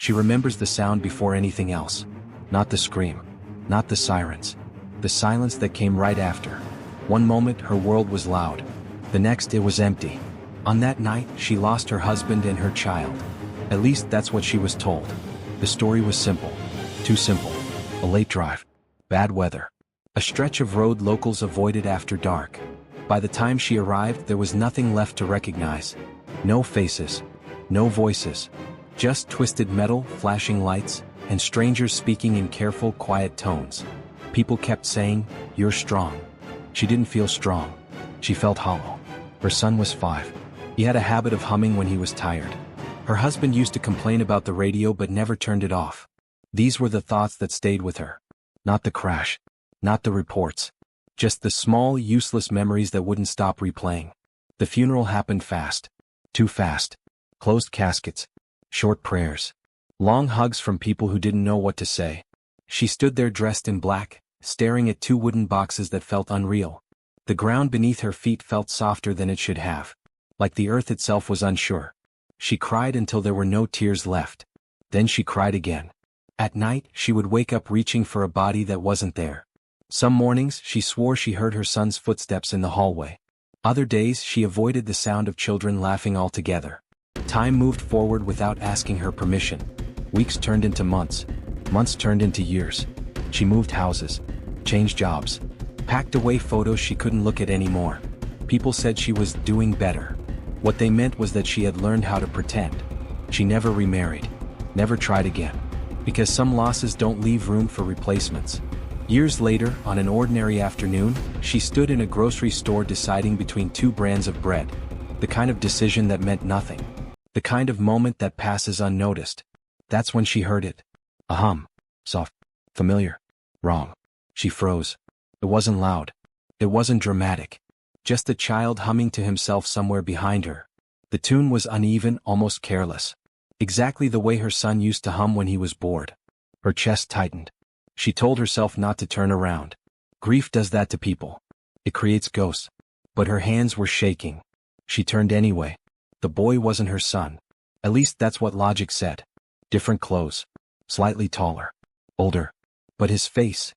She remembers the sound before anything else. Not the scream. Not the sirens. The silence that came right after. One moment her world was loud. The next it was empty. On that night she lost her husband and her child. At least that's what she was told. The story was simple. Too simple. A late drive. Bad weather. A stretch of road locals avoided after dark. By the time she arrived there was nothing left to recognize. No faces. No voices. Just twisted metal, flashing lights, and strangers speaking in careful, quiet tones. People kept saying, "You're strong." She didn't feel strong. She felt hollow. Her son was 5. He had a habit of humming when he was tired. Her husband used to complain about the radio but never turned it off. These were the thoughts that stayed with her. Not the crash. Not the reports. Just the small, useless memories that wouldn't stop replaying. The funeral happened fast. Too fast. Closed caskets. Short prayers. Long hugs from people who didn't know what to say. She stood there dressed in black, staring at 2 wooden boxes that felt unreal. The ground beneath her feet felt softer than it should have. Like the earth itself was unsure. She cried until there were no tears left. Then she cried again. At night, she would wake up reaching for a body that wasn't there. Some mornings, she swore she heard her son's footsteps in the hallway. Other days, she avoided the sound of children laughing altogether. Time moved forward without asking her permission. Weeks turned into months. Months turned into years. She moved houses. Changed jobs. Packed away photos she couldn't look at anymore. People said she was doing better. What they meant was that she had learned how to pretend. She never remarried. Never tried again. Because some losses don't leave room for replacements. Years later, on an ordinary afternoon, she stood in a grocery store deciding between 2 brands of bread. The kind of decision that meant nothing. The kind of moment that passes unnoticed. That's when she heard it. A hum. Soft. Familiar. Wrong. She froze. It wasn't loud. It wasn't dramatic. Just a child humming to himself somewhere behind her. The tune was uneven, almost careless. Exactly the way her son used to hum when he was bored. Her chest tightened. She told herself not to turn around. Grief does that to people. It creates ghosts. But her hands were shaking. She turned anyway. The boy wasn't her son. At least that's what logic said. Different clothes. Slightly taller. Older. But his face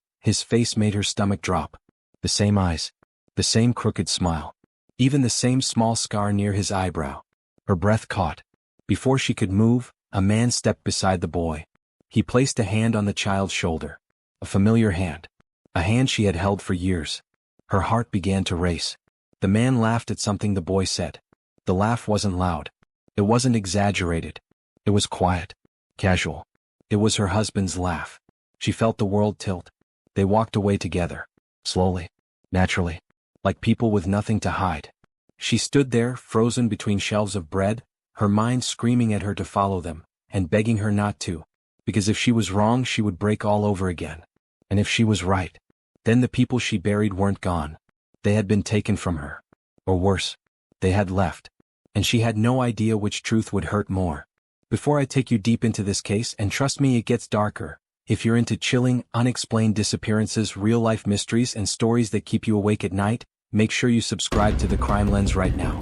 made her stomach drop. The same eyes. The same crooked smile. Even the same small scar near his eyebrow. Her breath caught. Before she could move, a man stepped beside the boy. He placed a hand on the child's shoulder. A familiar hand. A hand she had held for years. Her heart began to race. The man laughed at something the boy said. The laugh wasn't loud. It wasn't exaggerated. It was quiet. Casual. It was her husband's laugh. She felt the world tilt. They walked away together. Slowly. Naturally. Like people with nothing to hide. She stood there, frozen between shelves of bread, her mind screaming at her to follow them, and begging her not to. Because if she was wrong she would break all over again. And if she was right, then the people she buried weren't gone. They had been taken from her. Or worse, they had left. And she had no idea which truth would hurt more. Before I take you deep into this case, and trust me it gets darker, if you're into chilling, unexplained disappearances, real-life mysteries and stories that keep you awake at night, make sure you subscribe to the Crime Lens right now.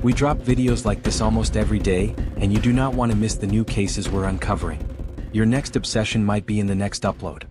We drop videos like this almost every day, and you do not want to miss the new cases we're uncovering. Your next obsession might be in the next upload.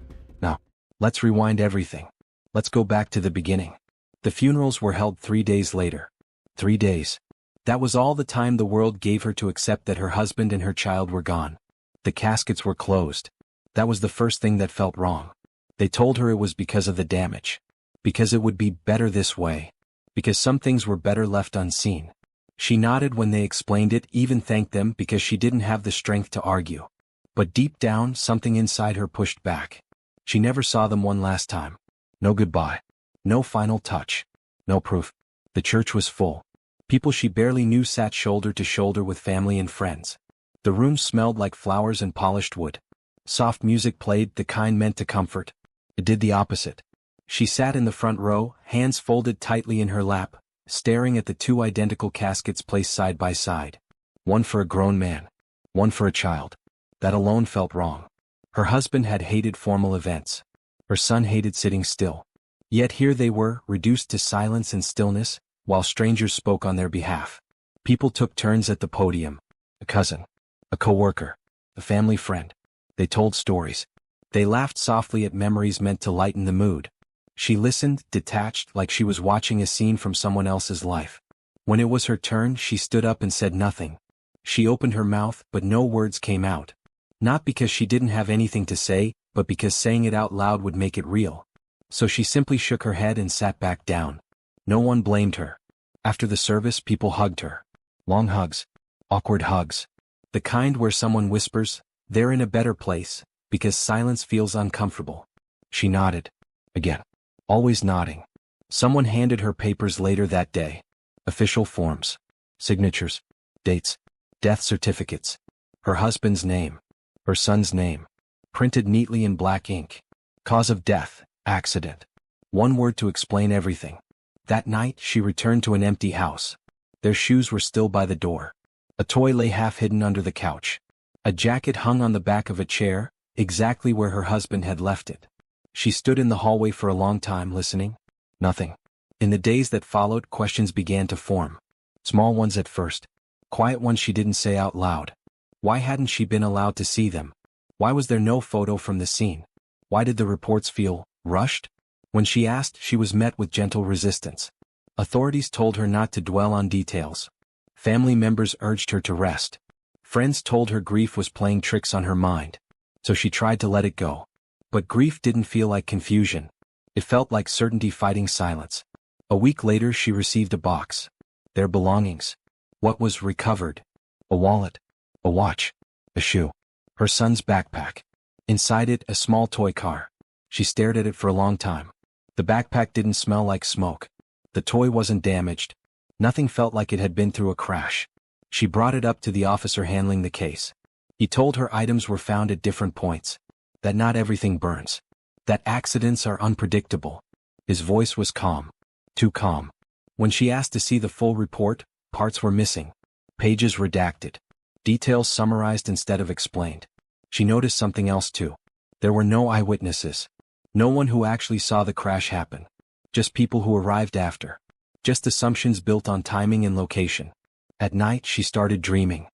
Now, let's rewind everything. Let's go back to the beginning. The funerals were held 3 days later. 3 days. That was all the time the world gave her to accept that her husband and her child were gone. The caskets were closed. That was the first thing that felt wrong. They told her it was because of the damage. Because it would be better this way. Because some things were better left unseen. She nodded when they explained it, even thanked them because she didn't have the strength to argue. But deep down, something inside her pushed back. She never saw them one last time. No goodbye. No final touch. No proof. The church was full. People she barely knew sat shoulder to shoulder with family and friends. The room smelled like flowers and polished wood. Soft music played, the kind meant to comfort. It did the opposite. She sat in the front row, hands folded tightly in her lap, staring at the 2 identical caskets placed side by side. One for a grown man. One for a child. That alone felt wrong. Her husband had hated formal events. Her son hated sitting still. Yet here they were, reduced to silence and stillness, while strangers spoke on their behalf. People took turns at the podium. A cousin. A co-worker. a family friend. They told stories. They laughed softly at memories meant to lighten the mood. She listened, detached, like she was watching a scene from someone else's life. When it was her turn, she stood up and said nothing. She opened her mouth, but no words came out. Not because she didn't have anything to say, but because saying it out loud would make it real. So she simply shook her head and sat back down. No one blamed her. After the service, people hugged her. Long hugs. Awkward hugs. The kind where someone whispers, "They're in a better place," because silence feels uncomfortable. She nodded. Again. Always nodding. Someone handed her papers later that day. Official forms. Signatures. Dates. Death certificates. Her husband's name. Her son's name. Printed neatly in black ink. Cause of death, accident. One word to explain everything. That night, she returned to an empty house. Their shoes were still by the door. A toy lay half hidden under the couch. A jacket hung on the back of a chair, exactly where her husband had left it. She stood in the hallway for a long time listening. Nothing. In the days that followed, questions began to form. Small ones at first. Quiet ones she didn't say out loud. Why hadn't she been allowed to see them? Why was there no photo from the scene? Why did the reports feel rushed? When she asked, she was met with gentle resistance. Authorities told her not to dwell on details. Family members urged her to rest. Friends told her grief was playing tricks on her mind. So she tried to let it go. But grief didn't feel like confusion. It felt like certainty fighting silence. A week later, she received a box. Their belongings. What was recovered? A wallet. A watch. A shoe. Her son's backpack. Inside it, a small toy car. She stared at it for a long time. The backpack didn't smell like smoke. The toy wasn't damaged. Nothing felt like it had been through a crash. She brought it up to the officer handling the case. He told her items were found at different points. That not everything burns. That accidents are unpredictable. His voice was calm. Too calm. When she asked to see the full report, parts were missing. Pages redacted. Details summarized instead of explained. She noticed something else too. There were no eyewitnesses. No one who actually saw the crash happen. Just people who arrived after. Just assumptions built on timing and location. At night, she started dreaming.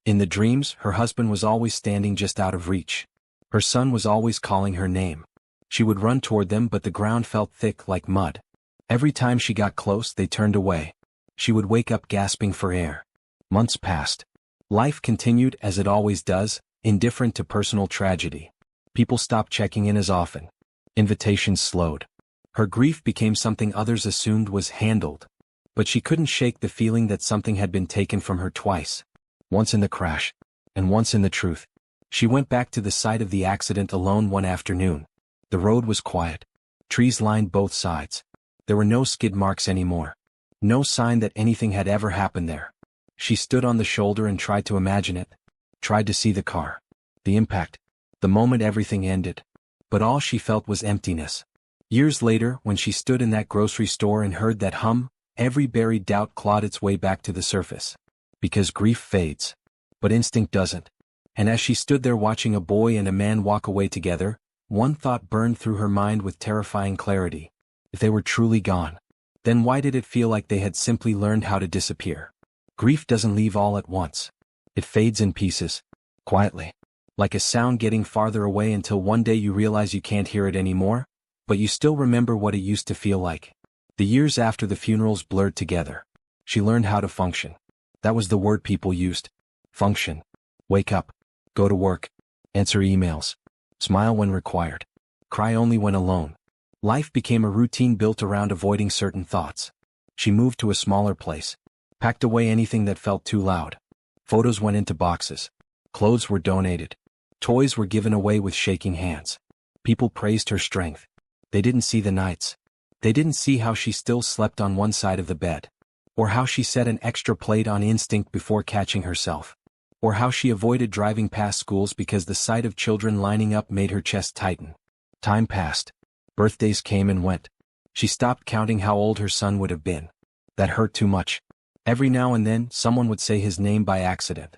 In the dreams, her husband was always standing just out of reach. Her son was always calling her name. She would run toward them, but the ground felt thick like mud. Every time she got close, they turned away. She would wake up gasping for air. Months passed. Life continued as it always does, indifferent to personal tragedy. People stopped checking in as often. Invitations slowed. Her grief became something others assumed was handled. But she couldn't shake the feeling that something had been taken from her twice. Once in the crash, and once in the truth. She went back to the site of the accident alone one afternoon. The road was quiet. Trees lined both sides. There were no skid marks anymore. No sign that anything had ever happened there. She stood on the shoulder and tried to imagine it. Tried to see the car. The impact. The moment everything ended. But all she felt was emptiness. Years later, when she stood in that grocery store and heard that hum, every buried doubt clawed its way back to the surface. Because grief fades. But instinct doesn't. And as she stood there watching a boy and a man walk away together, one thought burned through her mind with terrifying clarity. If they were truly gone, then why did it feel like they had simply learned how to disappear? Grief doesn't leave all at once. It fades in pieces. Quietly. Like a sound getting farther away until one day you realize you can't hear it anymore, but you still remember what it used to feel like. The years after the funerals blurred together. She learned how to function. That was the word people used. Function. Wake up. Go to work. Answer emails. Smile when required. Cry only when alone. Life became a routine built around avoiding certain thoughts. She moved to a smaller place. Packed away anything that felt too loud. Photos went into boxes. Clothes were donated. Toys were given away with shaking hands. People praised her strength. They didn't see the nights. They didn't see how she still slept on one side of the bed. Or how she set an extra plate on instinct before catching herself. Or how she avoided driving past schools because the sight of children lining up made her chest tighten. Time passed. Birthdays came and went. She stopped counting how old her son would have been. That hurt too much. Every now and then, someone would say his name by accident.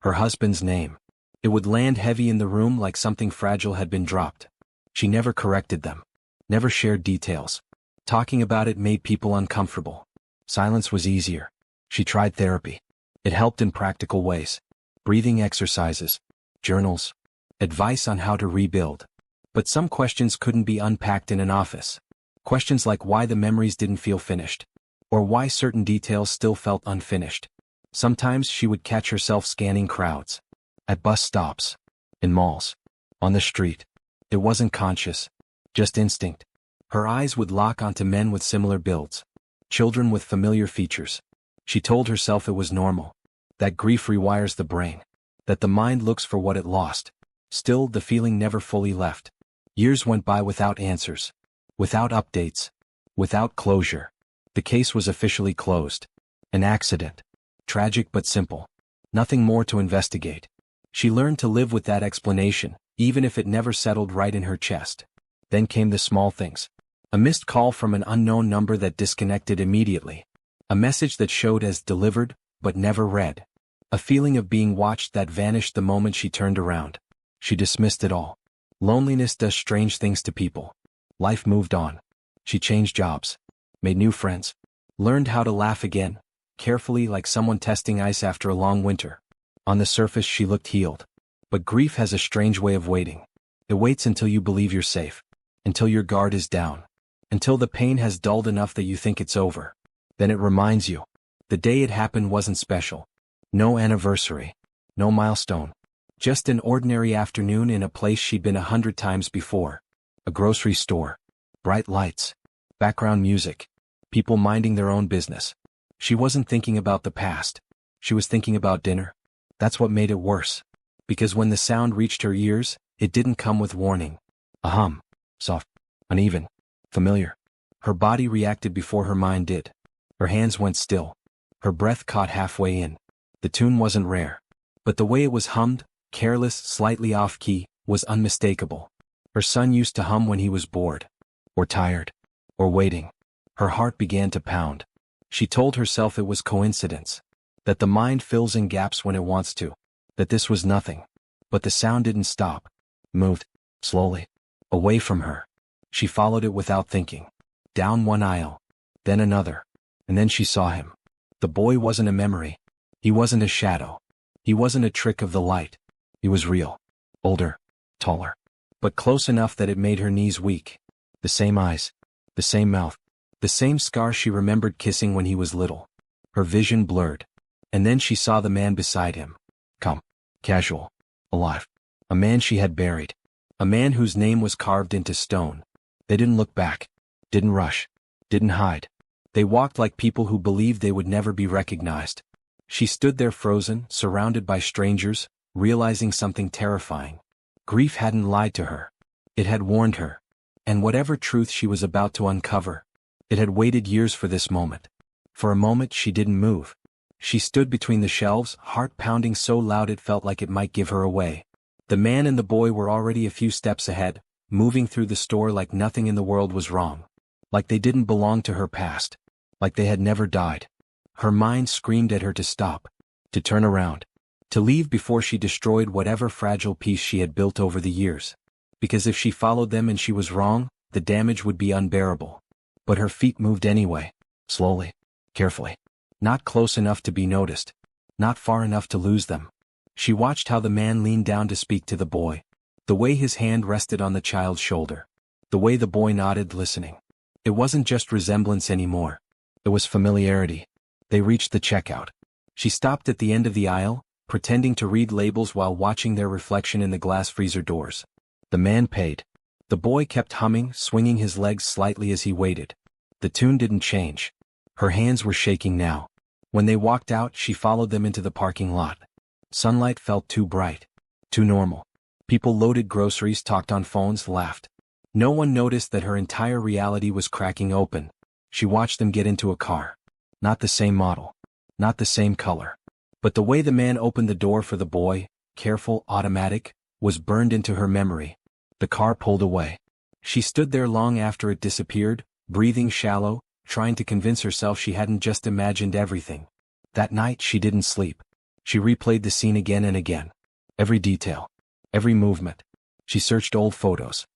Her husband's name. It would land heavy in the room like something fragile had been dropped. She never corrected them. Never shared details. Talking about it made people uncomfortable. Silence was easier. She tried therapy. It helped in practical ways. Breathing exercises. journals, advice on how to rebuild. But some questions couldn't be unpacked in an office. Questions like why the memories didn't feel finished, or why certain details still felt unfinished. Sometimes she would catch herself scanning crowds. At bus stops, in malls, on the street. It wasn't conscious, just instinct. Her eyes would lock onto men with similar builds, children with familiar features. She told herself it was normal, that grief rewires the brain, that the mind looks for what it lost. Still, the feeling never fully left. Years went by without answers, without updates, without closure. The case was officially closed. An accident. Tragic but simple. Nothing more to investigate. She learned to live with that explanation, even if it never settled right in her chest. Then came the small things. A missed call from an unknown number that disconnected immediately. A message that showed as delivered, but never read. A feeling of being watched that vanished the moment she turned around. She dismissed it all. Loneliness does strange things to people. Life moved on. She changed jobs, made new friends, learned how to laugh again, carefully like someone testing ice after a long winter. On the surface she looked healed. But grief has a strange way of waiting. It waits until you believe you're safe, until your guard is down, until the pain has dulled enough that you think it's over. Then it reminds you. The day it happened wasn't special. No anniversary. No milestone. Just an ordinary afternoon in a place she'd been 100 times before. A grocery store. Bright lights. Background music. People minding their own business. She wasn't thinking about the past. She was thinking about dinner. That's what made it worse. Because when the sound reached her ears, it didn't come with warning. A hum. Soft. Uneven. Familiar. Her body reacted before her mind did. Her hands went still. Her breath caught halfway in. The tune wasn't rare. But the way it was hummed, careless, slightly off-key, was unmistakable. Her son used to hum when he was bored. Or tired. Or waiting. Her heart began to pound. She told herself it was coincidence. That the mind fills in gaps when it wants to. That this was nothing. But the sound didn't stop. Moved. Slowly. Away from her. She followed it without thinking. Down one aisle. Then another. And then she saw him. The boy wasn't a memory. He wasn't a shadow. He wasn't a trick of the light. He was real. Older. Taller. But close enough that it made her knees weak. The same eyes. The same mouth. The same scar she remembered kissing when he was little. Her vision blurred. And then she saw the man beside him. Calm. Casual. Alive. A man she had buried. A man whose name was carved into stone. They didn't look back. Didn't rush. Didn't hide. They walked like people who believed they would never be recognized. She stood there frozen, surrounded by strangers, realizing something terrifying. Grief hadn't lied to her. It had warned her. And whatever truth she was about to uncover, it had waited years for this moment. For a moment she didn't move. She stood between the shelves, heart pounding so loud it felt like it might give her away. The man and the boy were already a few steps ahead, moving through the store like nothing in the world was wrong. Like they didn't belong to her past. Like they had never died. Her mind screamed at her to stop. To turn around. To leave before she destroyed whatever fragile piece she had built over the years. Because if she followed them and she was wrong, the damage would be unbearable. But her feet moved anyway. Slowly. Carefully. Not close enough to be noticed. Not far enough to lose them. She watched how the man leaned down to speak to the boy. The way his hand rested on the child's shoulder. The way the boy nodded, listening. It wasn't just resemblance anymore. It was familiarity. They reached the checkout. She stopped at the end of the aisle, pretending to read labels while watching their reflection in the glass freezer doors. The man paid. The boy kept humming, swinging his legs slightly as he waited. The tune didn't change. Her hands were shaking now. When they walked out, she followed them into the parking lot. Sunlight felt too bright. Too normal. People loaded groceries, talked on phones, laughed. No one noticed that her entire reality was cracking open. She watched them get into a car. Not the same model. Not the same color. But the way the man opened the door for the boy, careful, automatic, was burned into her memory. The car pulled away. She stood there long after it disappeared, breathing shallow, trying to convince herself she hadn't just imagined everything. That night she didn't sleep. She replayed the scene again and again. Every detail. Every movement. She searched old photos.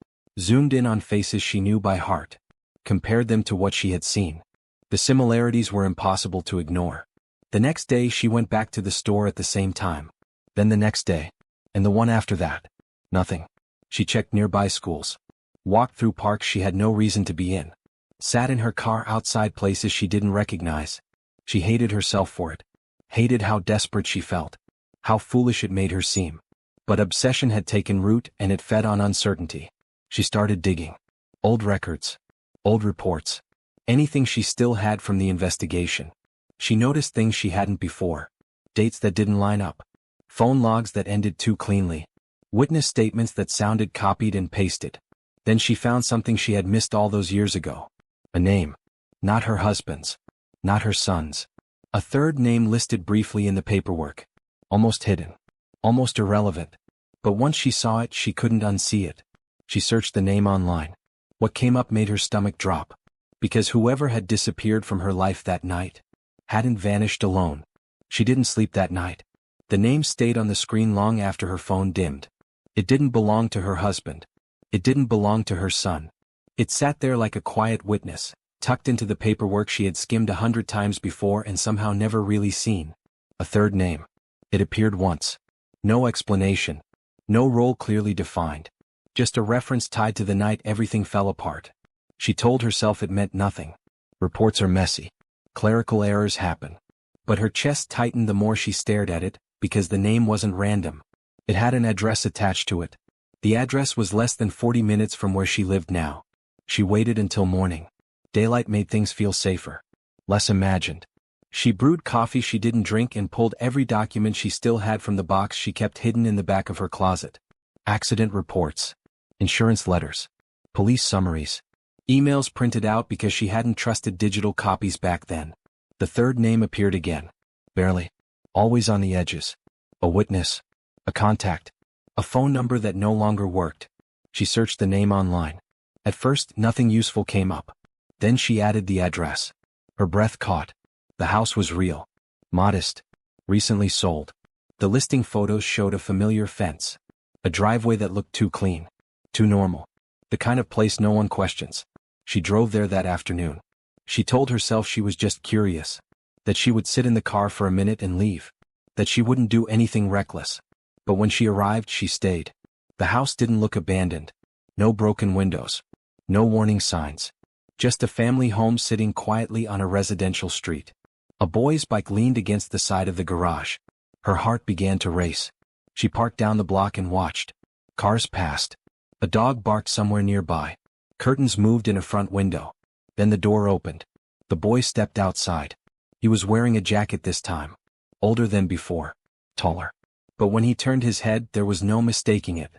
Zoomed in on faces she knew by heart. Compared them to what she had seen. The similarities were impossible to ignore. The next day she went back to the store at the same time. Then the next day. And the one after that? Nothing. She checked nearby schools. Walked through parks she had no reason to be in. Sat in her car outside places she didn't recognize. She hated herself for it. Hated how desperate she felt. How foolish it made her seem. But obsession had taken root and it fed on uncertainty. She started digging. Old records. Old reports. Anything she still had from the investigation. She noticed things she hadn't before. Dates that didn't line up. Phone logs that ended too cleanly. Witness statements that sounded copied and pasted. Then she found something she had missed all those years ago. A name. Not her husband's. Not her son's. A third name listed briefly in the paperwork. Almost hidden. Almost irrelevant. But once she saw it, she couldn't unsee it. She searched the name online. What came up made her stomach drop. Because whoever had disappeared from her life that night hadn't vanished alone. She didn't sleep that night. The name stayed on the screen long after her phone dimmed. It didn't belong to her husband. It didn't belong to her son. It sat there like a quiet witness, tucked into the paperwork she had skimmed 100 times before and somehow never really seen. A third name. It appeared once. No explanation. No role clearly defined. Just a reference tied to the night everything fell apart. She told herself it meant nothing. Reports are messy. Clerical errors happen. But her chest tightened the more she stared at it, because the name wasn't random. It had an address attached to it. The address was less than 40 minutes from where she lived now. She waited until morning. Daylight made things feel safer. Less imagined. She brewed coffee she didn't drink and pulled every document she still had from the box she kept hidden in the back of her closet. Accident reports. Insurance letters. Police summaries. Emails printed out because she hadn't trusted digital copies back then. The third name appeared again. Barely. Always on the edges. A witness. A contact. A phone number that no longer worked. She searched the name online. At first, nothing useful came up. Then she added the address. Her breath caught. The house was real. Modest. Recently sold. The listing photos showed a familiar fence. A driveway that looked too clean. Too normal. The kind of place no one questions. She drove there that afternoon. She told herself she was just curious. That she would sit in the car for a minute and leave. That she wouldn't do anything reckless. But when she arrived, she stayed. The house didn't look abandoned. No broken windows. No warning signs. Just a family home sitting quietly on a residential street. A boy's bike leaned against the side of the garage. Her heart began to race. She parked down the block and watched. Cars passed. A dog barked somewhere nearby. Curtains moved in a front window. Then the door opened. The boy stepped outside. He was wearing a jacket this time. Older than before. Taller. But when he turned his head, there was no mistaking it.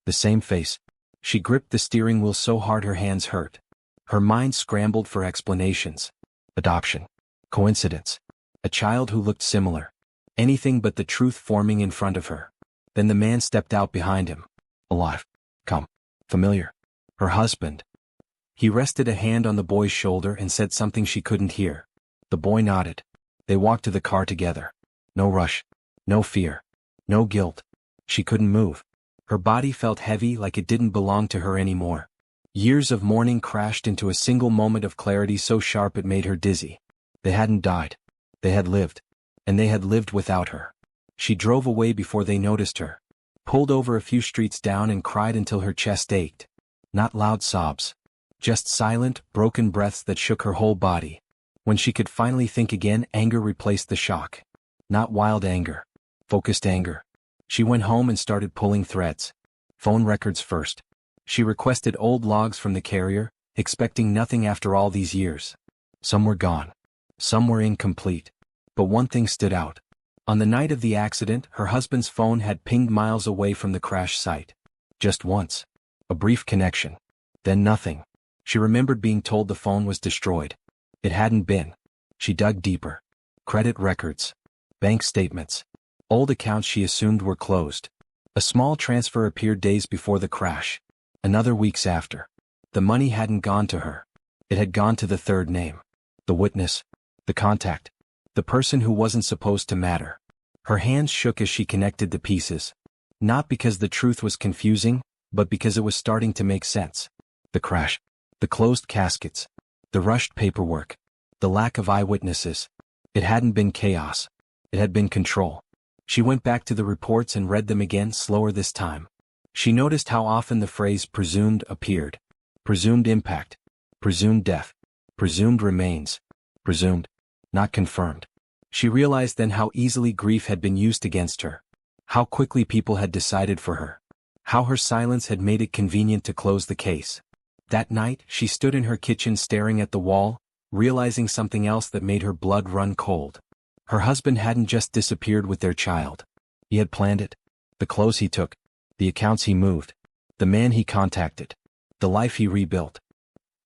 The same face. She gripped the steering wheel so hard her hands hurt. Her mind scrambled for explanations. Adoption. Coincidence. A child who looked similar. Anything but the truth forming in front of her. Then the man stepped out behind him. Alive. Calm. Familiar. Her husband. He rested a hand on the boy's shoulder and said something she couldn't hear. The boy nodded. They walked to the car together. No rush. No fear. No guilt. She couldn't move. Her body felt heavy like it didn't belong to her anymore. Years of mourning crashed into a single moment of clarity so sharp it made her dizzy. They hadn't died. They had lived. And they had lived without her. She drove away before they noticed her. Pulled over a few streets down and cried until her chest ached. Not loud sobs. Just silent, broken breaths that shook her whole body. When she could finally think again, anger replaced the shock. Not wild anger. Focused anger. She went home and started pulling threads. Phone records first. She requested old logs from the carrier, expecting nothing after all these years. Some were gone. Some were incomplete. But one thing stood out. On the night of the accident, her husband's phone had pinged miles away from the crash site. Just once. A brief connection. Then nothing. She remembered being told the phone was destroyed. It hadn't been. She dug deeper. Credit records. Bank statements. Old accounts she assumed were closed. A small transfer appeared days before the crash. Another weeks after. The money hadn't gone to her. It had gone to the third name. The witness. The contact. The person who wasn't supposed to matter. Her hands shook as she connected the pieces. Not because the truth was confusing, but because it was starting to make sense. The crash. The closed caskets. The rushed paperwork. The lack of eyewitnesses. It hadn't been chaos. It had been control. She went back to the reports and read them again, slower this time. She noticed how often the phrase presumed appeared. Presumed impact. Presumed death. Presumed remains. Presumed. Not confirmed. She realized then how easily grief had been used against her. How quickly people had decided for her. How her silence had made it convenient to close the case. That night, she stood in her kitchen staring at the wall, realizing something else that made her blood run cold. Her husband hadn't just disappeared with their child. He had planned it. The clothes he took. The accounts he moved. The man he contacted. The life he rebuilt.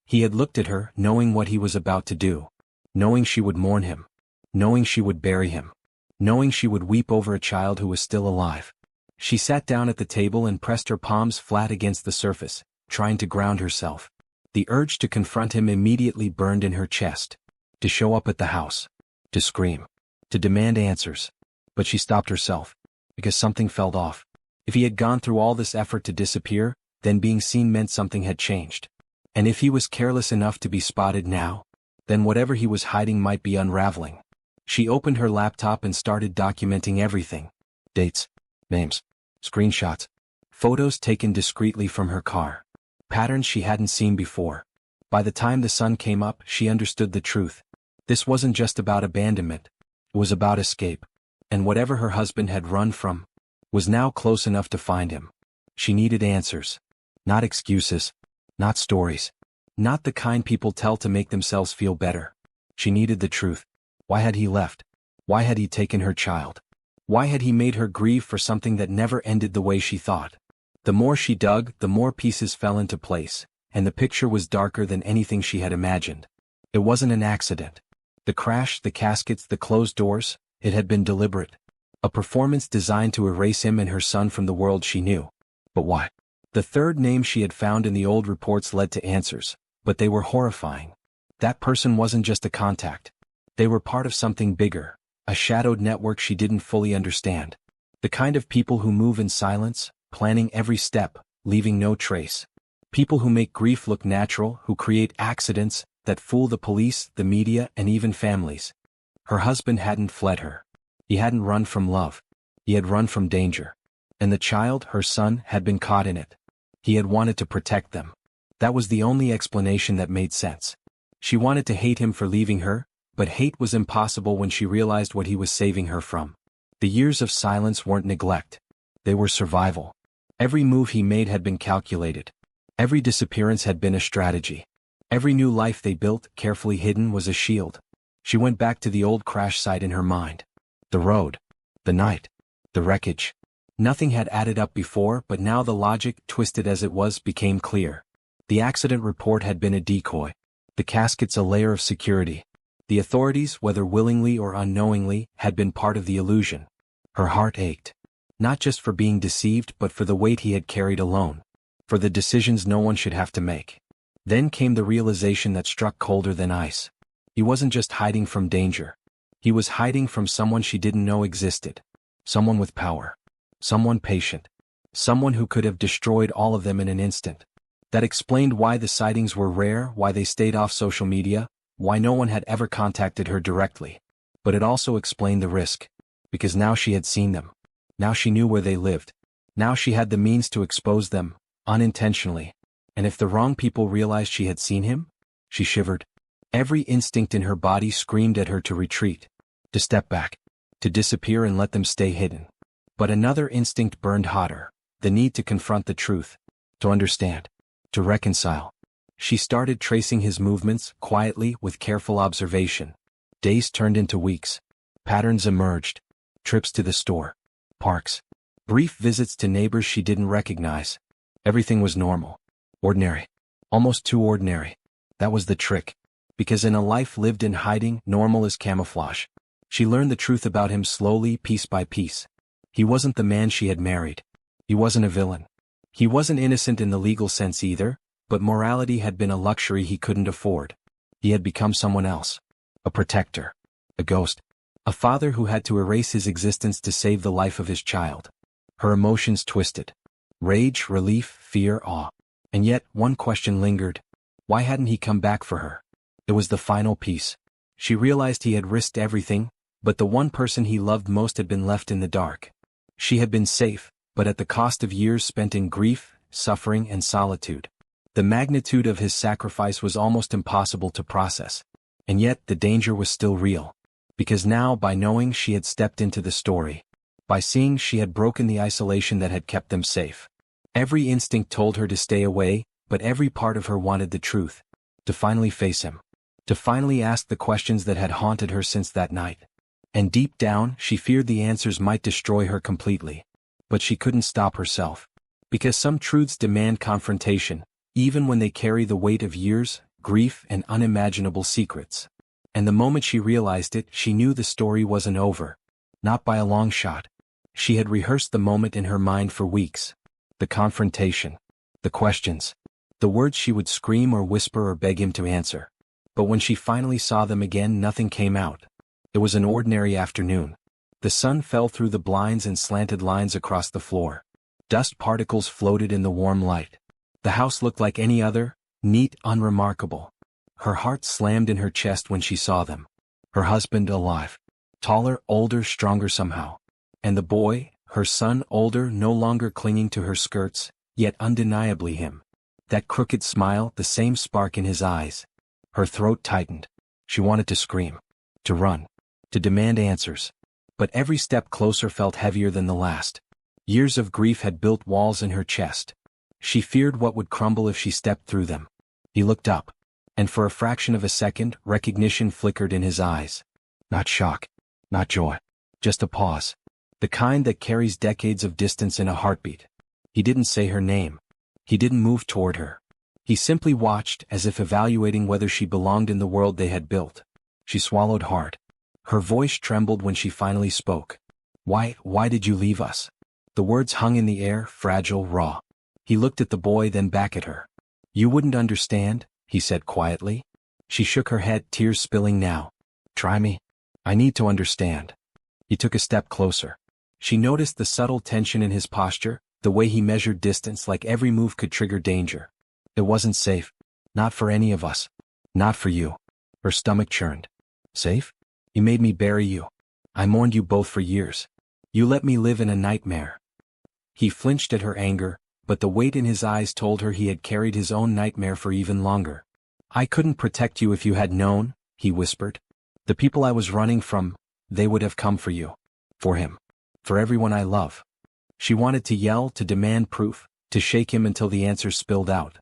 He had looked at her, knowing what he was about to do. Knowing she would mourn him. Knowing she would bury him. Knowing she would weep over a child who was still alive. She sat down at the table and pressed her palms flat against the surface, trying to ground herself. The urge to confront him immediately burned in her chest. To show up at the house. To scream. To demand answers. But she stopped herself. Because something felt off. If he had gone through all this effort to disappear, then being seen meant something had changed. And if he was careless enough to be spotted now, then whatever he was hiding might be unraveling. She opened her laptop and started documenting everything. Dates. Names. Screenshots. Photos taken discreetly from her car. Patterns she hadn't seen before. By the time the sun came up, she understood the truth. This wasn't just about abandonment. It was about escape. And whatever her husband had run from was now close enough to find him. She needed answers. Not excuses. Not stories. Not the kind people tell to make themselves feel better. She needed the truth. Why had he left? Why had he taken her child? Why had he made her grieve for something that never ended the way she thought? The more she dug, the more pieces fell into place, and the picture was darker than anything she had imagined. It wasn't an accident. The crash, the caskets, the closed doors, it had been deliberate. A performance designed to erase him and her son from the world she knew. But why? The third name she had found in the old reports led to answers, but they were horrifying. That person wasn't just a contact. They were part of something bigger, a shadowed network she didn't fully understand. The kind of people who move in silence, planning every step, leaving no trace. People who make grief look natural, who create accidents that fool the police, the media, and even families. Her husband hadn't fled her. He hadn't run from love. He had run from danger. And the child, her son, had been caught in it. He had wanted to protect them. That was the only explanation that made sense. She wanted to hate him for leaving her, but hate was impossible when she realized what he was saving her from. The years of silence weren't neglect. They were survival. Every move he made had been calculated. Every disappearance had been a strategy. Every new life they built, carefully hidden, was a shield. She went back to the old crash site in her mind. The road. The night. The wreckage. Nothing had added up before, but now the logic, twisted as it was, became clear. The accident report had been a decoy. The caskets a layer of security. The authorities, whether willingly or unknowingly, had been part of the illusion. Her heart ached. Not just for being deceived, but for the weight he had carried alone. For the decisions no one should have to make. Then came the realization that struck colder than ice. He wasn't just hiding from danger. He was hiding from someone she didn't know existed. Someone with power. Someone patient. Someone who could have destroyed all of them in an instant. That explained why the sightings were rare, why they stayed off social media, why no one had ever contacted her directly. But it also explained the risk. Because now she had seen them. Now she knew where they lived. Now she had the means to expose them, unintentionally. And if the wrong people realized she had seen him? She shivered. Every instinct in her body screamed at her to retreat. To step back. To disappear and let them stay hidden. But another instinct burned hotter. The need to confront the truth. To understand. To reconcile. She started tracing his movements, quietly, with careful observation. Days turned into weeks. Patterns emerged. Trips to the store. Parks. Brief visits to neighbors she didn't recognize. Everything was normal. Ordinary. Almost too ordinary. That was the trick. Because in a life lived in hiding, normal is camouflage. She learned the truth about him slowly, piece by piece. He wasn't the man she had married. He wasn't a villain. He wasn't innocent in the legal sense either, but morality had been a luxury he couldn't afford. He had become someone else. A protector. A ghost. A father who had to erase his existence to save the life of his child. Her emotions twisted. Rage, relief, fear, awe. And yet, one question lingered. Why hadn't he come back for her? It was the final piece. She realized he had risked everything, But the one person he loved most had been left in the dark. She had been safe, but at the cost of years spent in grief, suffering, and solitude. The magnitude of his sacrifice was almost impossible to process. And yet the danger was still real. Because now, by knowing she had stepped into the story, by seeing she had broken the isolation that had kept them safe, every instinct told her to stay away, but every part of her wanted the truth. To finally face him. To finally ask the questions that had haunted her since that night. And deep down, she feared the answers might destroy her completely. But she couldn't stop herself. Because some truths demand confrontation, even when they carry the weight of years, grief, and unimaginable secrets. And the moment she realized it, she knew the story wasn't over. Not by a long shot. She had rehearsed the moment in her mind for weeks. The confrontation. The questions. The words she would scream or whisper or beg him to answer. But when she finally saw them again, nothing came out. It was an ordinary afternoon. The sun fell through the blinds and slanted lines across the floor. Dust particles floated in the warm light. The house looked like any other, neat, unremarkable. Her heart slammed in her chest when she saw them. Her husband alive. Taller, older, stronger somehow. And the boy, her son, older, no longer clinging to her skirts, yet undeniably him. That crooked smile, the same spark in his eyes. Her throat tightened. She wanted to scream. To run. To demand answers. But every step closer felt heavier than the last. Years of grief had built walls in her chest. She feared what would crumble if she stepped through them. He looked up. And for a fraction of a second, recognition flickered in his eyes. Not shock. Not joy. Just a pause. The kind that carries decades of distance in a heartbeat. He didn't say her name. He didn't move toward her. He simply watched, as if evaluating whether she belonged in the world they had built. She swallowed hard. Her voice trembled when she finally spoke. Why did you leave us? The words hung in the air, fragile, raw. He looked at the boy, then back at her. You wouldn't understand, he said quietly. She shook her head, tears spilling now. Try me. I need to understand. He took a step closer. She noticed the subtle tension in his posture, the way he measured distance, like every move could trigger danger. It wasn't safe. Not for any of us. Not for you. Her stomach churned. Safe? You made me bury you. I mourned you both for years. You let me live in a nightmare. He flinched at her anger, but the weight in his eyes told her he had carried his own nightmare for even longer. I couldn't protect you if you had known, he whispered. The people I was running from, they would have come for you. For him. For everyone I love. She wanted to yell, to demand proof, to shake him until the answers spilled out.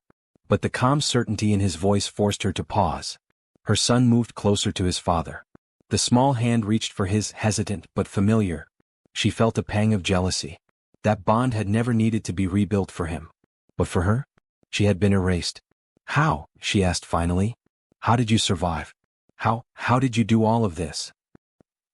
But the calm certainty in his voice forced her to pause. Her son moved closer to his father. The small hand reached for his, hesitant but familiar. She felt a pang of jealousy. That bond had never needed to be rebuilt for him. But for her? She had been erased. How? She asked finally. How did you survive? How did you do all of this?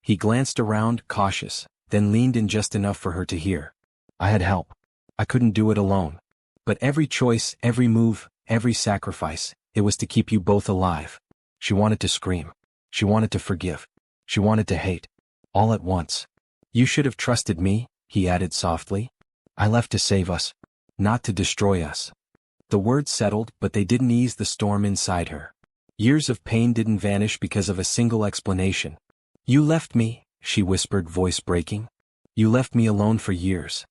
He glanced around, cautious, then leaned in just enough for her to hear. I had help. I couldn't do it alone. But every choice, every move, every sacrifice, it was to keep you both alive. She wanted to scream. She wanted to forgive. She wanted to hate. All at once. You should have trusted me, he added softly. I left to save us. Not to destroy us. The words settled, but they didn't ease the storm inside her. Years of pain didn't vanish because of a single explanation. You left me, she whispered, voice breaking. You left me alone for years.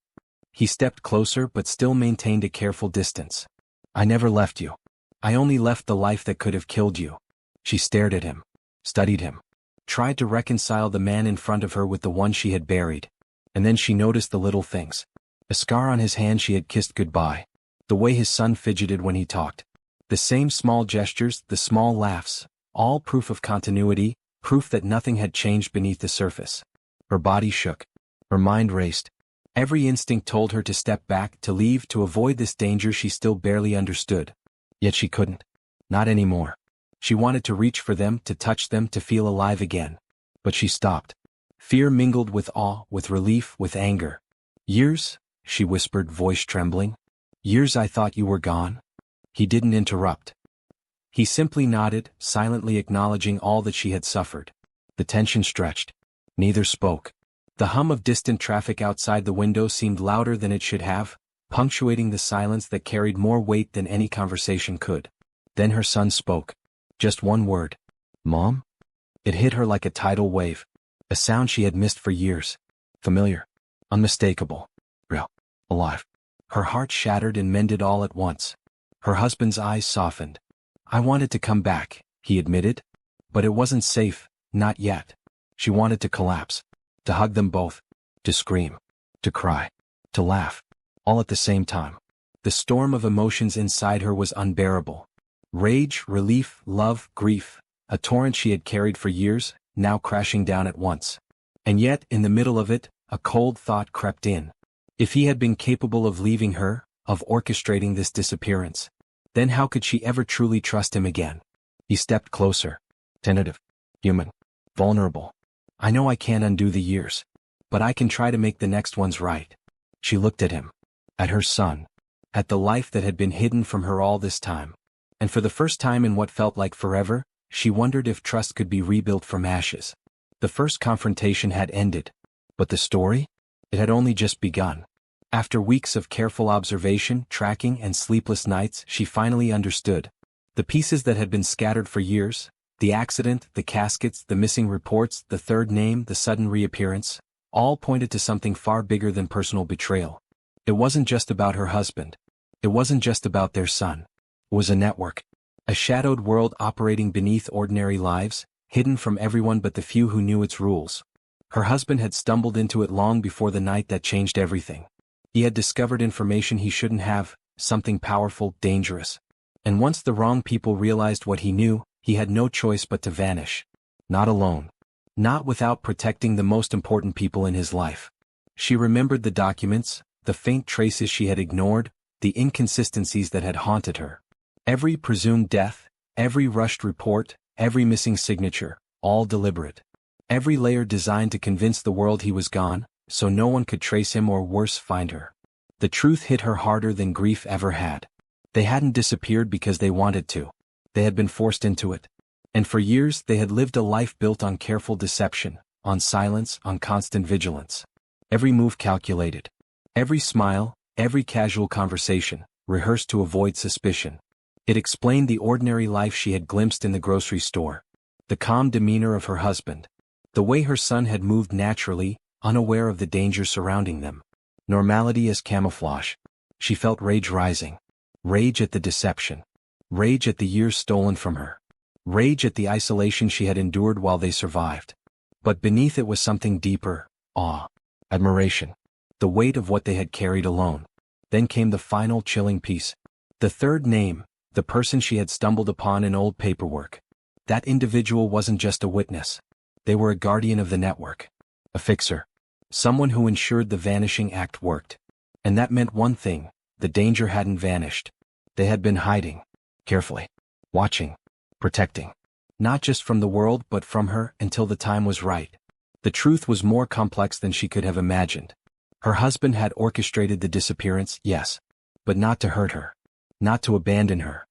He stepped closer but still maintained a careful distance. I never left you. I only left the life that could have killed you. She stared at him. Studied him. Tried to reconcile the man in front of her with the one she had buried. And then she noticed the little things. A scar on his hand she had kissed goodbye. The way his son fidgeted when he talked. The same small gestures, the small laughs, all proof of continuity, proof that nothing had changed beneath the surface. Her body shook. Her mind raced. Every instinct told her to step back, to leave, to avoid this danger she still barely understood. Yet she couldn't. Not anymore. She wanted to reach for them, to touch them, to feel alive again. But she stopped. Fear mingled with awe, with relief, with anger. Years, she whispered, voice trembling. Years I thought you were gone. He didn't interrupt. He simply nodded, silently acknowledging all that she had suffered. The tension stretched. Neither spoke. The hum of distant traffic outside the window seemed louder than it should have, punctuating the silence that carried more weight than any conversation could. Then her son spoke. Just one word. Mom? It hit her like a tidal wave. A sound she had missed for years. Familiar. Unmistakable. Real. Alive. Her heart shattered and mended all at once. Her husband's eyes softened. "I wanted to come back," he admitted. "But it wasn't safe, not yet." She wanted to collapse. To hug them both. To scream. To cry. To laugh. All at the same time. The storm of emotions inside her was unbearable. Rage, relief, love, grief. A torrent she had carried for years, now crashing down at once. And yet, in the middle of it, a cold thought crept in. If he had been capable of leaving her, of orchestrating this disappearance, then how could she ever truly trust him again? He stepped closer. Tentative. Human. Vulnerable. "I know I can't undo the years. But I can try to make the next ones right." She looked at him. At her son. At the life that had been hidden from her all this time. And for the first time in what felt like forever, she wondered if trust could be rebuilt from ashes. The first confrontation had ended. But the story? It had only just begun. After weeks of careful observation, tracking, and sleepless nights, she finally understood. The pieces that had been scattered for years, the accident, the caskets, the missing reports, the third name, the sudden reappearance, all pointed to something far bigger than personal betrayal. It wasn't just about her husband. It wasn't just about their son. It was a network. A shadowed world operating beneath ordinary lives, hidden from everyone but the few who knew its rules. Her husband had stumbled into it long before the night that changed everything. He had discovered information he shouldn't have, something powerful, dangerous. And once the wrong people realized what he knew, he had no choice but to vanish. Not alone. Not without protecting the most important people in his life. She remembered the documents, the faint traces she had ignored, the inconsistencies that had haunted her. Every presumed death, every rushed report, every missing signature, all deliberate. Every layer designed to convince the world he was gone, so no one could trace him or worse find her. The truth hit her harder than grief ever had. They hadn't disappeared because they wanted to. They had been forced into it. And for years they had lived a life built on careful deception, on silence, on constant vigilance. Every move calculated. Every smile, every casual conversation, rehearsed to avoid suspicion. It explained the ordinary life she had glimpsed in the grocery store. The calm demeanor of her husband. The way her son had moved naturally, unaware of the danger surrounding them. Normality as camouflage. She felt rage rising. Rage at the deception. Rage at the years stolen from her. Rage at the isolation she had endured while they survived. But beneath it was something deeper, awe, admiration. The weight of what they had carried alone. Then came the final chilling piece. The third name, the person she had stumbled upon in old paperwork. That individual wasn't just a witness. They were a guardian of the network. A fixer. Someone who ensured the vanishing act worked. And that meant one thing, the danger hadn't vanished. They had been hiding. Carefully. Watching. Protecting. Not just from the world but from her until the time was right. The truth was more complex than she could have imagined. Her husband had orchestrated the disappearance, yes. But not to hurt her. Not to abandon her.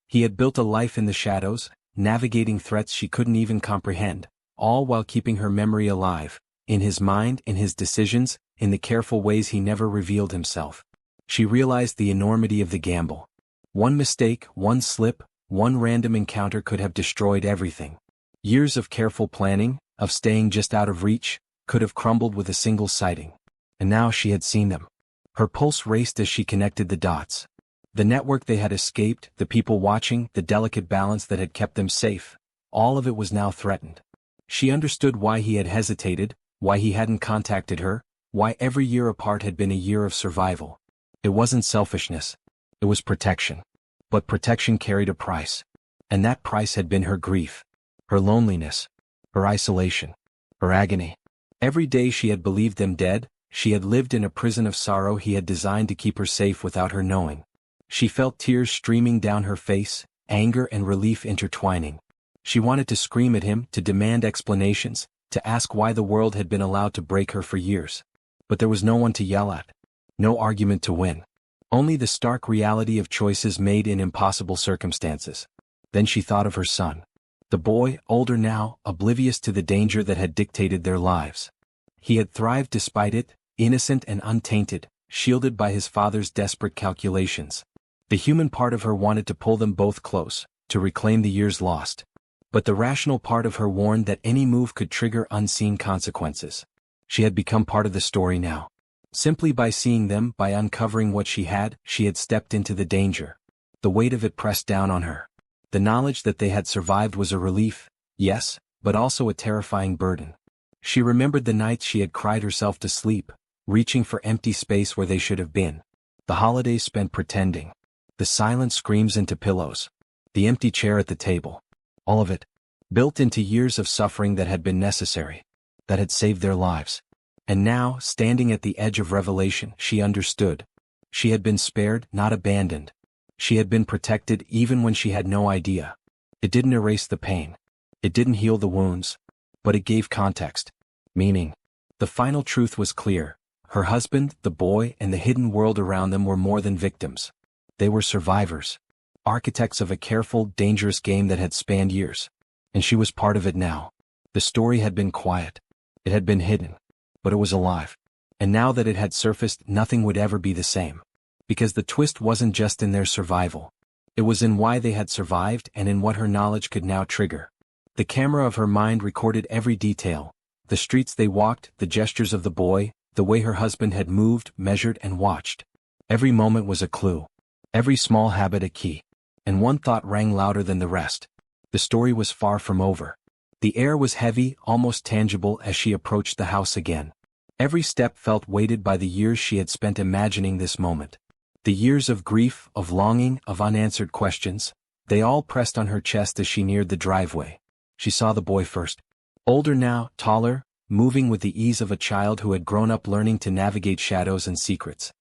He had built a life in the shadows, navigating threats she couldn't even comprehend, all while keeping her memory alive, in his mind, in his decisions, in the careful ways he never revealed himself. She realized the enormity of the gamble. One mistake, one slip, one random encounter could have destroyed everything. Years of careful planning, of staying just out of reach, could have crumbled with a single sighting. And now she had seen them. Her pulse raced as she connected the dots. The network they had escaped, the people watching, the delicate balance that had kept them safe, all of it was now threatened. She understood why he had hesitated, why he hadn't contacted her, why every year apart had been a year of survival. It wasn't selfishness. It was protection. But protection carried a price. And that price had been her grief. Her loneliness. Her isolation. Her agony. Every day she had believed them dead, she had lived in a prison of sorrow he had designed to keep her safe without her knowing. She felt tears streaming down her face, anger and relief intertwining. She wanted to scream at him, to demand explanations, to ask why the world had been allowed to break her for years. But there was no one to yell at. No argument to win. Only the stark reality of choices made in impossible circumstances. Then she thought of her son. The boy, older now, oblivious to the danger that had dictated their lives. He had thrived despite it, innocent and untainted, shielded by his father's desperate calculations. The human part of her wanted to pull them both close, to reclaim the years lost. But the rational part of her warned that any move could trigger unseen consequences. She had become part of the story now. Simply by seeing them, by uncovering what she had stepped into the danger. The weight of it pressed down on her. The knowledge that they had survived was a relief, yes, but also a terrifying burden. She remembered the nights she had cried herself to sleep, reaching for empty space where they should have been. The holidays spent pretending. The silent screams into pillows. The empty chair at the table. All of it, built into years of suffering that had been necessary, that had saved their lives. And now, standing at the edge of revelation, she understood. She had been spared, not abandoned. She had been protected even when she had no idea. It didn't erase the pain. It didn't heal the wounds. But it gave context. Meaning. The final truth was clear. Her husband, the boy, and the hidden world around them were more than victims. They were survivors. Architects of a careful, dangerous game that had spanned years. And she was part of it now. The story had been quiet. It had been hidden. But it was alive. And now that it had surfaced, nothing would ever be the same. Because the twist wasn't just in their survival. It was in why they had survived and in what her knowledge could now trigger. The camera of her mind recorded every detail. The streets they walked, the gestures of the boy, the way her husband had moved, measured, and watched. Every moment was a clue. Every small habit a key. And one thought rang louder than the rest. The story was far from over. The air was heavy, almost tangible as she approached the house again. Every step felt weighted by the years she had spent imagining this moment. The years of grief, of longing, of unanswered questions, they all pressed on her chest as she neared the driveway. She saw the boy first. Older now, taller, moving with the ease of a child who had grown up learning to navigate shadows and secrets.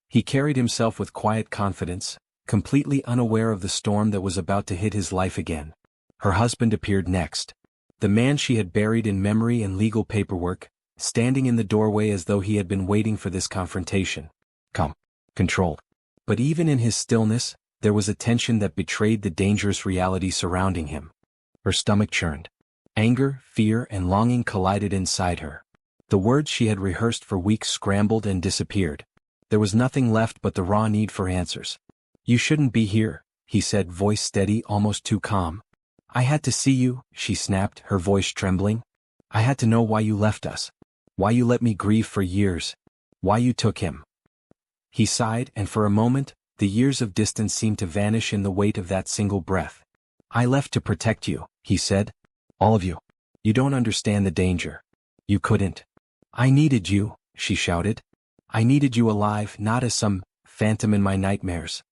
He carried himself with quiet confidence, completely unaware of the storm that was about to hit his life again. Her husband appeared next. The man she had buried in memory and legal paperwork, standing in the doorway as though he had been waiting for this confrontation. Calm, controlled. But even in his stillness, there was a tension that betrayed the dangerous reality surrounding him. Her stomach churned. Anger, fear, and longing collided inside her. The words she had rehearsed for weeks scrambled and disappeared. There was nothing left but the raw need for answers. "You shouldn't be here," he said, voice steady, almost too calm. "I had to see you," she snapped, her voice trembling. "I had to know why you left us. Why you let me grieve for years. Why you took him." He sighed, and for a moment, the years of distance seemed to vanish in the weight of that single breath. "I left to protect you," he said. "All of you. You don't understand the danger. You couldn't. I needed you," she shouted. "I needed you alive, not as some phantom in my nightmares."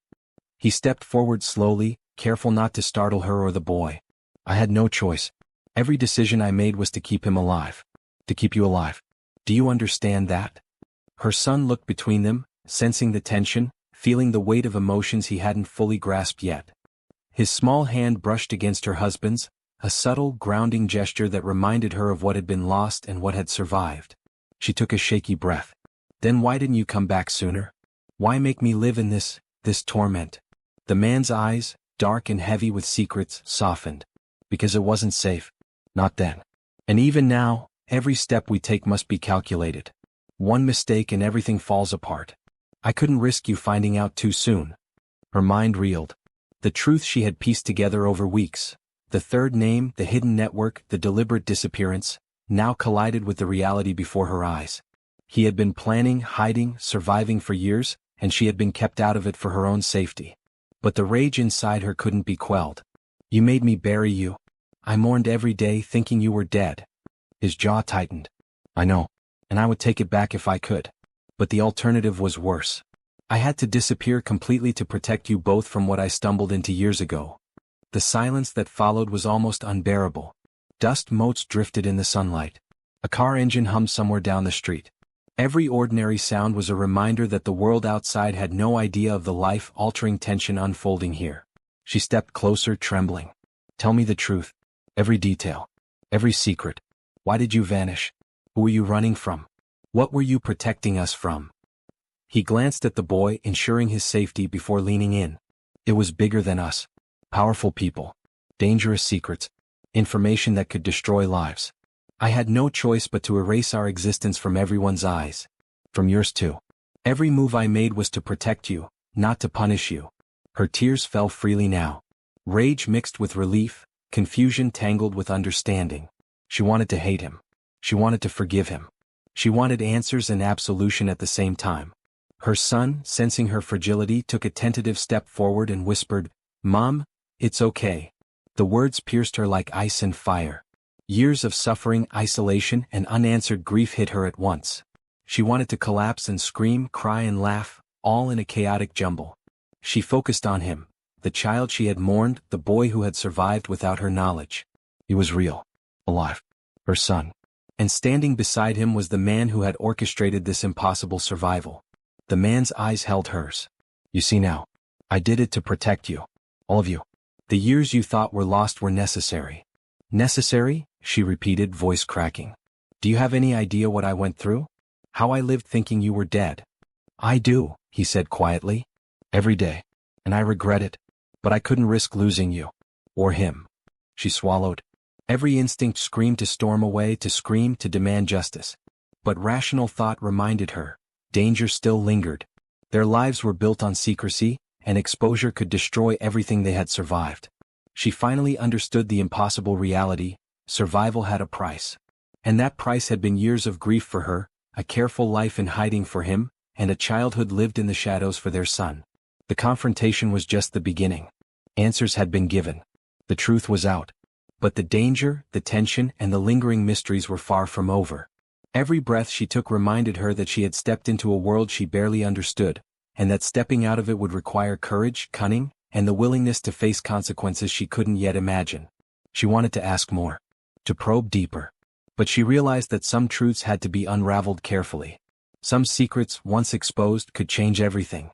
He stepped forward slowly, careful not to startle her or the boy. "I had no choice. Every decision I made was to keep him alive. To keep you alive. Do you understand that?" Her son looked between them, sensing the tension, feeling the weight of emotions he hadn't fully grasped yet. His small hand brushed against her husband's, a subtle, grounding gesture that reminded her of what had been lost and what had survived. She took a shaky breath. "Then why didn't you come back sooner? Why make me live in this torment?" The man's eyes, dark and heavy with secrets, softened. "Because it wasn't safe. Not then. And even now, every step we take must be calculated. One mistake and everything falls apart. I couldn't risk you finding out too soon." Her mind reeled. The truth she had pieced together over weeks, the third name, the hidden network, the deliberate disappearance, now collided with the reality before her eyes. He had been planning, hiding, surviving for years, and she had been kept out of it for her own safety. But the rage inside her couldn't be quelled. "You made me bury you. I mourned every day thinking you were dead." His jaw tightened. "I know, and I would take it back if I could. But the alternative was worse. I had to disappear completely to protect you both from what I stumbled into years ago." The silence that followed was almost unbearable. Dust motes drifted in the sunlight. A car engine hummed somewhere down the street. Every ordinary sound was a reminder that the world outside had no idea of the life-altering tension unfolding here. She stepped closer, trembling. "Tell me the truth. Every detail. Every secret. Why did you vanish? Who were you running from? What were you protecting us from?" He glanced at the boy, ensuring his safety before leaning in. "It was bigger than us. Powerful people. Dangerous secrets. Information that could destroy lives. I had no choice but to erase our existence from everyone's eyes. From yours too. Every move I made was to protect you, not to punish you." Her tears fell freely now. Rage mixed with relief, confusion tangled with understanding. She wanted to hate him. She wanted to forgive him. She wanted answers and absolution at the same time. Her son, sensing her fragility, took a tentative step forward and whispered, "Mom, it's okay." The words pierced her like ice and fire. Years of suffering, isolation, and unanswered grief hit her at once. She wanted to collapse and scream, cry and laugh, all in a chaotic jumble. She focused on him, the child she had mourned, the boy who had survived without her knowledge. He was real. Alive. Her son. And standing beside him was the man who had orchestrated this impossible survival. The man's eyes held hers. "You see now. I did it to protect you. All of you. The years you thought were lost were necessary." "Necessary?" she repeated, voice cracking. "Do you have any idea what I went through? How I lived thinking you were dead?" "I do," he said quietly. "Every day. And I regret it. But I couldn't risk losing you. Or him." She swallowed. Every instinct screamed to storm away, to scream, to demand justice. But rational thought reminded her, danger still lingered. Their lives were built on secrecy, and exposure could destroy everything they had survived. She finally understood the impossible reality: survival had a price. And that price had been years of grief for her, a careful life in hiding for him, and a childhood lived in the shadows for their son. The confrontation was just the beginning. Answers had been given. The truth was out. But the danger, the tension, and the lingering mysteries were far from over. Every breath she took reminded her that she had stepped into a world she barely understood, and that stepping out of it would require courage, cunning, and the willingness to face consequences she couldn't yet imagine. She wanted to ask more, to probe deeper. But she realized that some truths had to be unraveled carefully. Some secrets, once exposed, could change everything.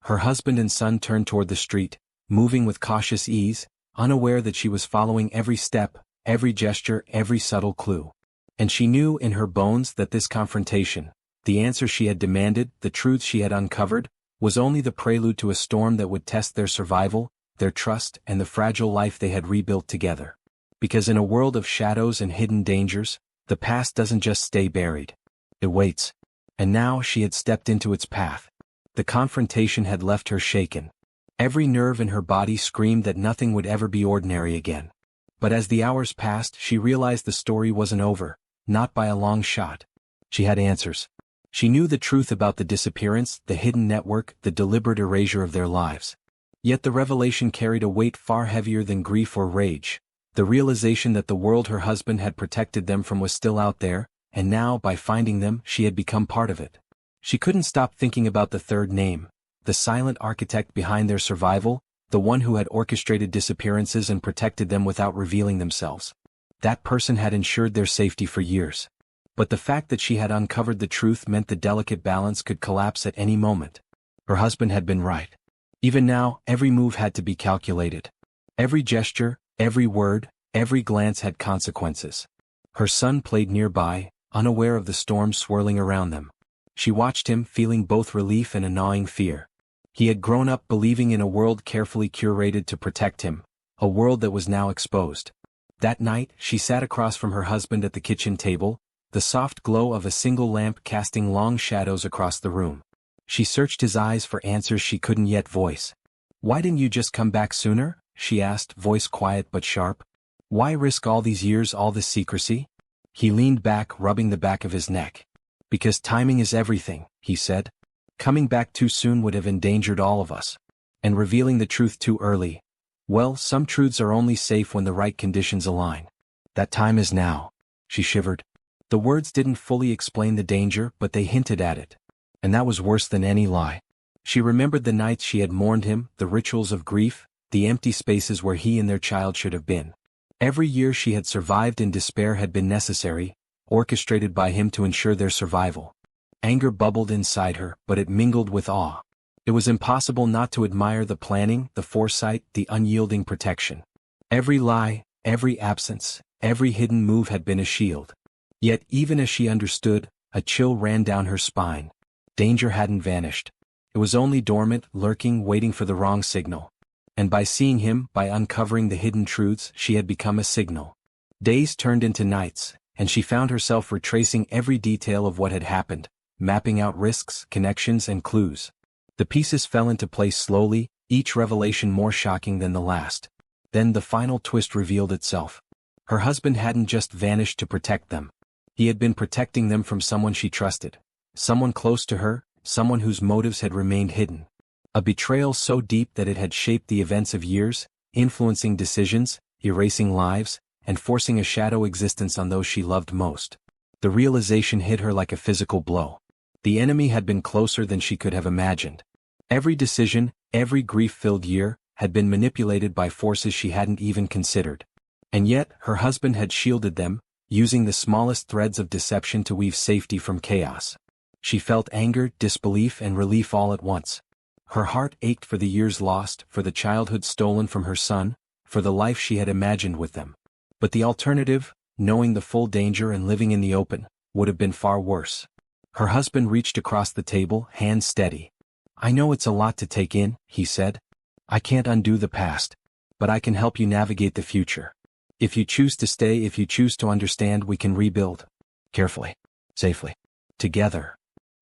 Her husband and son turned toward the street, moving with cautious ease, unaware that she was following every step, every gesture, every subtle clue. And she knew in her bones that this confrontation, the answer she had demanded, the truth she had uncovered, was only the prelude to a storm that would test their survival, their trust, and the fragile life they had rebuilt together. Because in a world of shadows and hidden dangers, the past doesn't just stay buried. It waits. And now she had stepped into its path. The confrontation had left her shaken. Every nerve in her body screamed that nothing would ever be ordinary again. But as the hours passed, she realized the story wasn't over, not by a long shot. She had answers. She knew the truth about the disappearance, the hidden network, the deliberate erasure of their lives. Yet the revelation carried a weight far heavier than grief or rage. The realization that the world her husband had protected them from was still out there, and now, by finding them, she had become part of it. She couldn't stop thinking about the third name, the silent architect behind their survival, the one who had orchestrated disappearances and protected them without revealing themselves. That person had ensured their safety for years. But the fact that she had uncovered the truth meant the delicate balance could collapse at any moment. Her husband had been right. Even now, every move had to be calculated. Every gesture, every word, every glance had consequences. Her son played nearby, unaware of the storm swirling around them. She watched him, feeling both relief and a gnawing fear. He had grown up believing in a world carefully curated to protect him, a world that was now exposed. That night, she sat across from her husband at the kitchen table, the soft glow of a single lamp casting long shadows across the room. She searched his eyes for answers she couldn't yet voice. "Why didn't you just come back sooner?" she asked, voice quiet but sharp. "Why risk all these years, all this secrecy?" He leaned back, rubbing the back of his neck. "Because timing is everything," he said. "Coming back too soon would have endangered all of us. And revealing the truth too early, well, some truths are only safe when the right conditions align. That time is now." She shivered. The words didn't fully explain the danger, but they hinted at it. And that was worse than any lie. She remembered the nights she had mourned him, the rituals of grief, the empty spaces where he and their child should have been. Every year she had survived in despair had been necessary, orchestrated by him to ensure their survival. Anger bubbled inside her, but it mingled with awe. It was impossible not to admire the planning, the foresight, the unyielding protection. Every lie, every absence, every hidden move had been a shield. Yet even as she understood, a chill ran down her spine. Danger hadn't vanished. It was only dormant, lurking, waiting for the wrong signal. And by seeing him, by uncovering the hidden truths, she had become a signal. Days turned into nights, and she found herself retracing every detail of what had happened, mapping out risks, connections, and clues. The pieces fell into place slowly, each revelation more shocking than the last. Then the final twist revealed itself. Her husband hadn't just vanished to protect them. He had been protecting them from someone she trusted. Someone close to her, someone whose motives had remained hidden. A betrayal so deep that it had shaped the events of years, influencing decisions, erasing lives, and forcing a shadow existence on those she loved most. The realization hit her like a physical blow. The enemy had been closer than she could have imagined. Every decision, every grief-filled year, had been manipulated by forces she hadn't even considered. And yet, her husband had shielded them, using the smallest threads of deception to weave safety from chaos. She felt anger, disbelief, and relief all at once. Her heart ached for the years lost, for the childhood stolen from her son, for the life she had imagined with them. But the alternative, knowing the full danger and living in the open, would have been far worse. Her husband reached across the table, hands steady. "I know it's a lot to take in," he said. "I can't undo the past. But I can help you navigate the future. If you choose to stay, if you choose to understand, we can rebuild. Carefully. Safely. Together."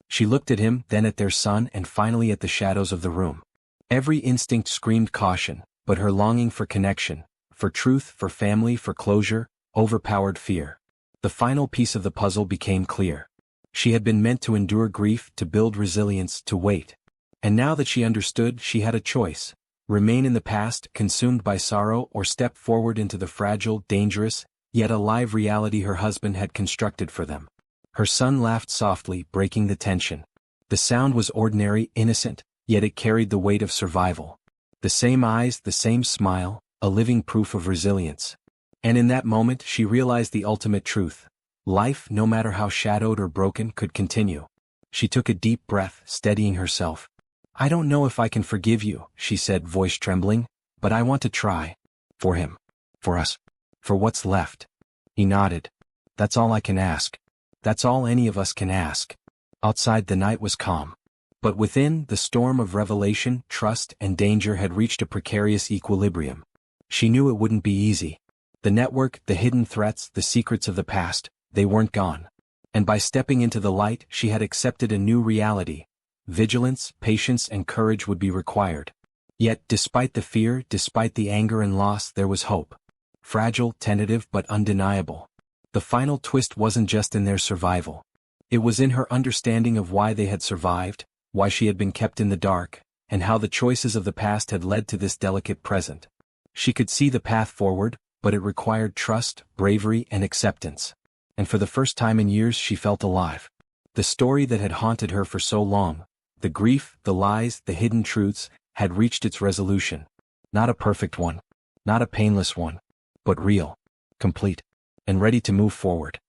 She looked at him, then at their son, and finally at the shadows of the room. Every instinct screamed caution, but her longing for connection, for truth, for family, for closure, overpowered fear. The final piece of the puzzle became clear. She had been meant to endure grief, to build resilience, to wait. And now that she understood, she had a choice: remain in the past, consumed by sorrow, or step forward into the fragile, dangerous, yet alive reality her husband had constructed for them. Her son laughed softly, breaking the tension. The sound was ordinary, innocent, yet it carried the weight of survival. The same eyes, the same smile, a living proof of resilience. And in that moment she realized the ultimate truth. Life, no matter how shadowed or broken, could continue. She took a deep breath, steadying herself. "I don't know if I can forgive you," she said, voice trembling, "but I want to try. For him. For us. For what's left." He nodded. "That's all I can ask. That's all any of us can ask." Outside the night was calm. But within, the storm of revelation, trust, and danger had reached a precarious equilibrium. She knew it wouldn't be easy. The network, the hidden threats, the secrets of the past, they weren't gone. And by stepping into the light, she had accepted a new reality. Vigilance, patience, and courage would be required. Yet, despite the fear, despite the anger and loss, there was hope. Fragile, tentative, but undeniable. The final twist wasn't just in their survival. It was in her understanding of why they had survived, why she had been kept in the dark, and how the choices of the past had led to this delicate present. She could see the path forward, but it required trust, bravery, and acceptance. And for the first time in years she felt alive. The story that had haunted her for so long, the grief, the lies, the hidden truths, had reached its resolution. Not a perfect one, not a painless one, but real, complete, and ready to move forward.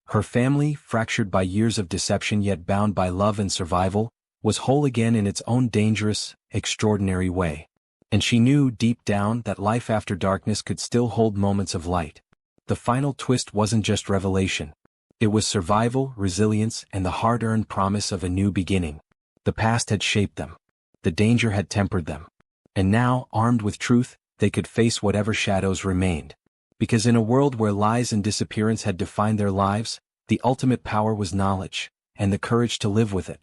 Her family, fractured by years of deception yet bound by love and survival, was whole again in its own dangerous, extraordinary way. And she knew deep down that life after darkness could still hold moments of light. The final twist wasn't just revelation. It was survival, resilience, and the hard-earned promise of a new beginning. The past had shaped them. The danger had tempered them. And now, armed with truth, they could face whatever shadows remained. Because in a world where lies and disappearance had defined their lives, the ultimate power was knowledge, and the courage to live with it.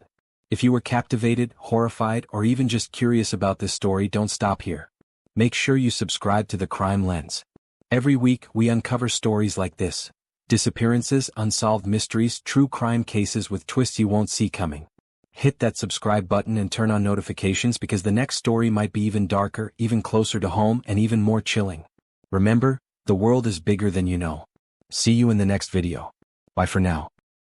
If you were captivated, horrified, or even just curious about this story, don't stop here. Make sure you subscribe to The Crime Lens. Every week, we uncover stories like this. Disappearances, unsolved mysteries, true crime cases with twists you won't see coming. Hit that subscribe button and turn on notifications because the next story might be even darker, even closer to home, and even more chilling. Remember, the world is bigger than you know. See you in the next video. Bye for now.